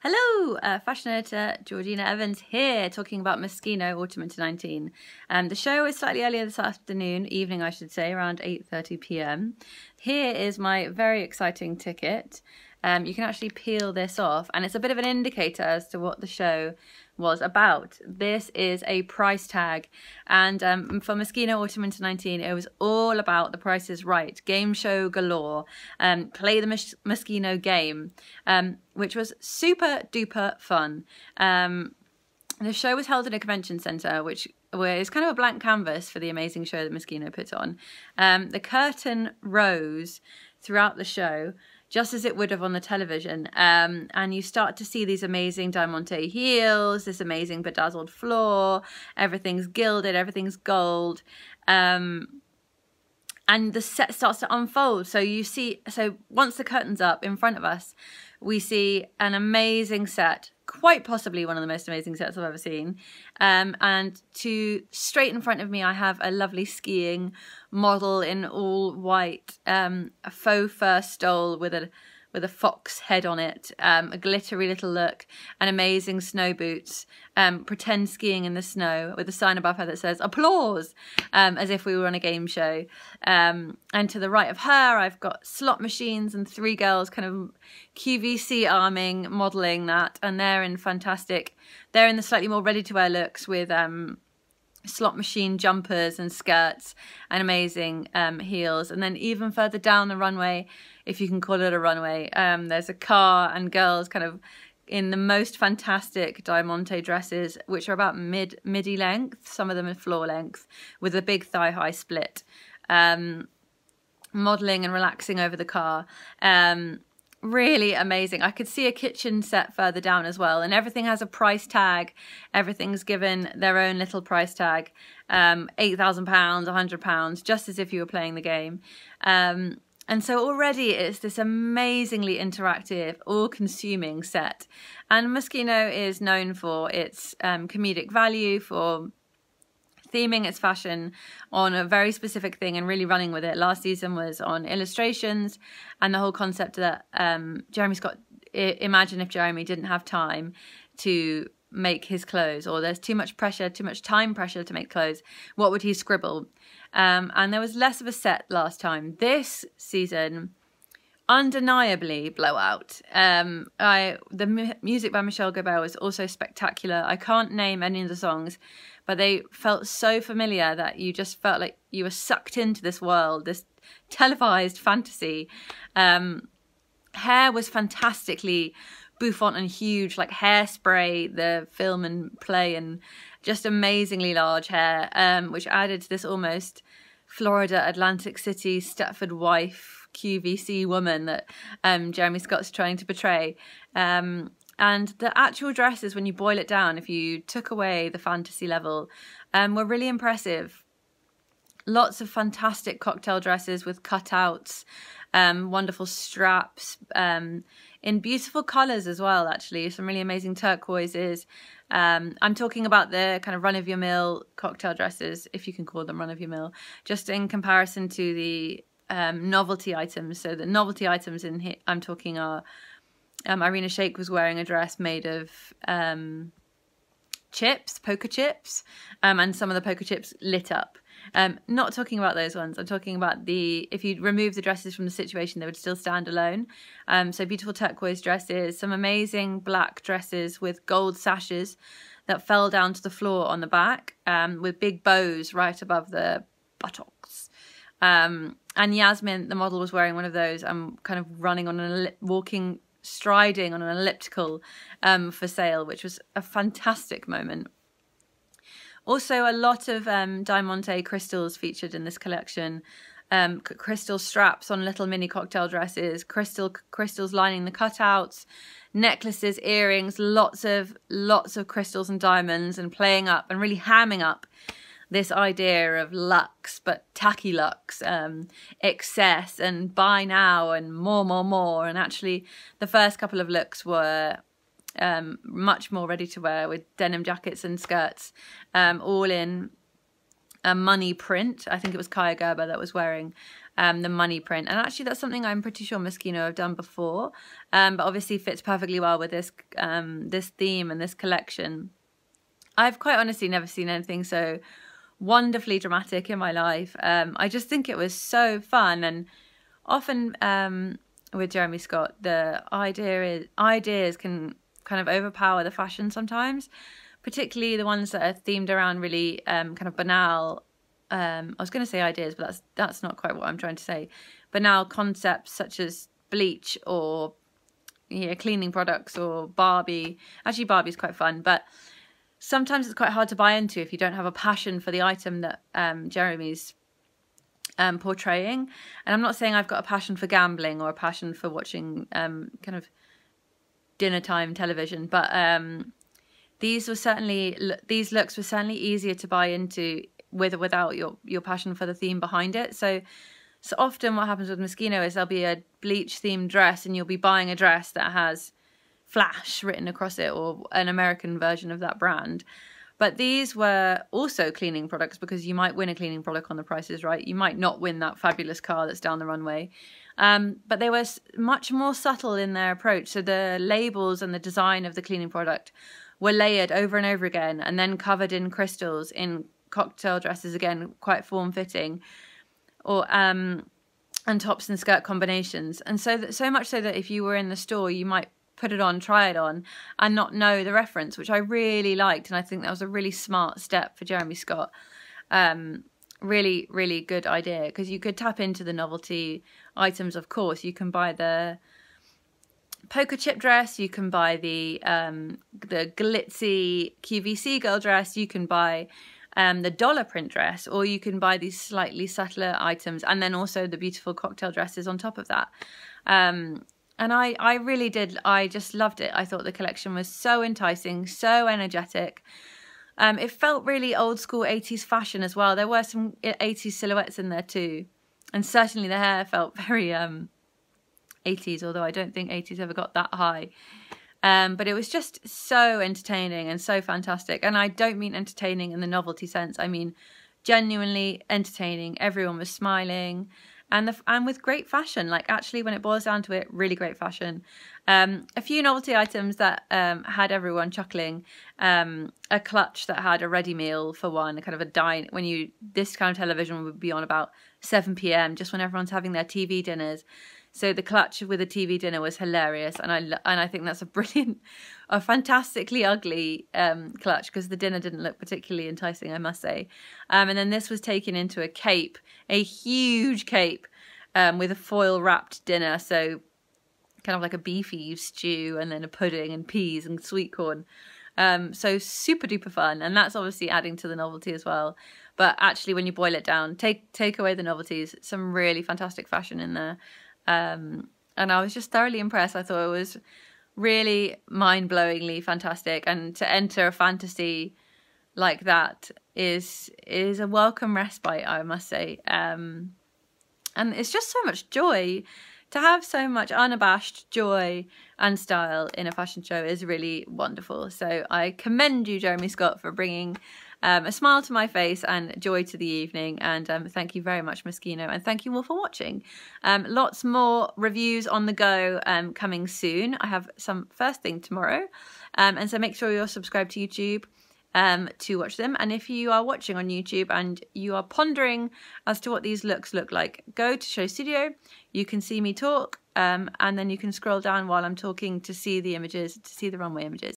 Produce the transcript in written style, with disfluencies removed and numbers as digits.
Hello, fashion editor Georgina Evans here, talking about Moschino Autumn Winter 19. The show is slightly earlier this evening I should say, around 8:30 p.m. Here is my very exciting ticket. You can actually peel this off, and it's a bit of an indicator as to what the show was about. This is a price tag, and for Moschino Autumn Winter 19, it was all about The Price is Right, game show galore, play the Moschino game, which was super duper fun. The show was held in a convention centre, which is kind of a blank canvas for the amazing show that Moschino put on. The curtain rose throughout the show, just as it would have on the television, and you start to see these amazing diamante heels, this amazing bedazzled floor, everything's gilded, everything's gold, and the set starts to unfold. So once the curtain's up in front of us, we see an amazing set, quite possibly one of the most amazing sets I've ever seen. And straight in front of me, I have a lovely skiing model in all white, a faux fur stole with a fox head on it, a glittery little look, and amazing snow boots, pretend skiing in the snow with a sign above her that says applause, as if we were on a game show. And to the right of her, I've got slot machines and three girls kind of QVC arming, modelling that, and they're in the slightly more ready-to-wear looks with slot machine jumpers and skirts and amazing heels. And then even further down the runway, if you can call it a runway, there's a car and girls kind of in the most fantastic diamante dresses, which are about midi length, some of them are floor length, with a big thigh-high split, modelling and relaxing over the car. Really amazing. I could see a kitchen set further down as well, and everything has a price tag. Everything's given their own little price tag, £8,000, £100, just as if you were playing the game. And so already it's this amazingly interactive, all-consuming set. And Moschino is known for its comedic value, for theming its fashion on a very specific thing and really running with it. Last season was on illustrations, and the whole concept that Jeremy Scott, imagine if Jeremy didn't have time to make his clothes, or there's too much pressure, too much time pressure to make clothes, what would he scribble? And there was less of a set last time. This season, undeniably blowout. The music by Michel Gaubert was also spectacular. I can't name any of the songs, but they felt so familiar that you just felt like you were sucked into this world, this televised fantasy. Hair was fantastically bouffant and huge, like Hairspray, the film and play, and just amazingly large hair, which added to this almost Florida, Atlantic City, Stepford wife, QVC woman that Jeremy Scott's trying to portray. And the actual dresses, when you boil it down, if you took away the fantasy level, were really impressive. Lots of fantastic cocktail dresses with cutouts, wonderful straps, in beautiful colours as well, actually. Some really amazing turquoises. I'm talking about the kind of run-of-your-mill cocktail dresses, if you can call them run-of-your-mill, just in comparison to the novelty items. So the novelty items in here I'm talking are Irina Shayk was wearing a dress made of chips, poker chips, and some of the poker chips lit up. Not talking about those ones. I'm talking about if you remove the dresses from the situation, they would still stand alone. So beautiful turquoise dresses, some amazing black dresses with gold sashes that fell down to the floor on the back, with big bows right above the buttocks. And Yasmin, the model, was wearing one of those. I'm kind of running on striding on an elliptical for sale, which was a fantastic moment. Also, a lot of diamante crystals featured in this collection. Crystal straps on little mini cocktail dresses, crystals lining the cutouts, necklaces, earrings, lots of crystals and diamonds, and playing up and really hamming up this idea of luxe, but tacky luxe, excess, and buy now and more. And actually, the first couple of looks were much more ready to wear, with denim jackets and skirts, all in money print. I think it was Kaia Gerber that was wearing the money print, and actually that's something I'm pretty sure Moschino have done before, but obviously fits perfectly well with this this theme and this collection. I've quite honestly never seen anything so wonderfully dramatic in my life. I just think it was so fun, and often with Jeremy Scott, the ideas can kind of overpower the fashion sometimes, particularly the ones that are themed around really kind of banal. I was going to say ideas, but that's not quite what I'm trying to say. Banal concepts such as bleach or cleaning products or Barbie. Actually, Barbie's quite fun, but sometimes it's quite hard to buy into if you don't have a passion for the item that Jeremy's portraying. And I'm not saying I've got a passion for gambling or a passion for watching kind of dinner time television, but these looks were certainly easier to buy into with or without your passion for the theme behind it. So often what happens with Moschino is there'll be a bleach themed dress and you'll be buying a dress that has Flash written across it or an American version of that brand. But these were also cleaning products, because you might win a cleaning product on The Price is Right. You might not win that fabulous car that's down the runway. But they were much more subtle in their approach. So the labels and the design of the cleaning product were layered over and over again and then covered in crystals in cocktail dresses, again, quite form-fitting, or and tops and skirt combinations. And so much so that if you were in the store, you might put it on, try it on, and not know the reference, which I really liked. And I think that was a really smart step for Jeremy Scott. Really, really good idea, because you could tap into the novelty items, of course. You can buy the poker chip dress, you can buy the glitzy QVC girl dress, you can buy the dollar print dress, or you can buy these slightly subtler items, and then also the beautiful cocktail dresses on top of that. And I really did. I just loved it. I thought the collection was so enticing, so energetic. It felt really old school 80s fashion as well. There were some 80s silhouettes in there too. And certainly the hair felt very 80s, although I don't think 80s ever got that high. But it was just so entertaining and so fantastic. And I don't mean entertaining in the novelty sense. I mean genuinely entertaining. Everyone was smiling. And with great fashion, like actually when it boils down to it, really great fashion. A few novelty items that had everyone chuckling. A clutch that had a ready meal for one, kind of a dine. This kind of television would be on about 7 p.m. just when everyone's having their TV dinners. So the clutch with a TV dinner was hilarious, and I think that's a fantastically ugly clutch, because the dinner didn't look particularly enticing, I must say. And then this was taken into a cape, a huge cape, with a foil wrapped dinner, so kind of like a beefy stew, and then a pudding and peas and sweet corn. So super duper fun, and that's obviously adding to the novelty as well. But actually, when you boil it down, take away the novelties, some really fantastic fashion in there. And I was just thoroughly impressed. I thought it was really mind-blowingly fantastic, and to enter a fantasy like that is a welcome respite, I must say. And it's just so much joy. To have so much unabashed joy and style in a fashion show is really wonderful. So I commend you, Jeremy Scott, for bringing a smile to my face and joy to the evening. And thank you very much, Moschino. And thank you all for watching. Lots more reviews on the go coming soon. I have some first thing tomorrow. And so make sure you're subscribed to YouTube to watch them. And if you are watching on YouTube and you are pondering as to what these looks look like, go to Show Studio. You can see me talk, and then you can scroll down while I'm talking to see the images, to see the runway images.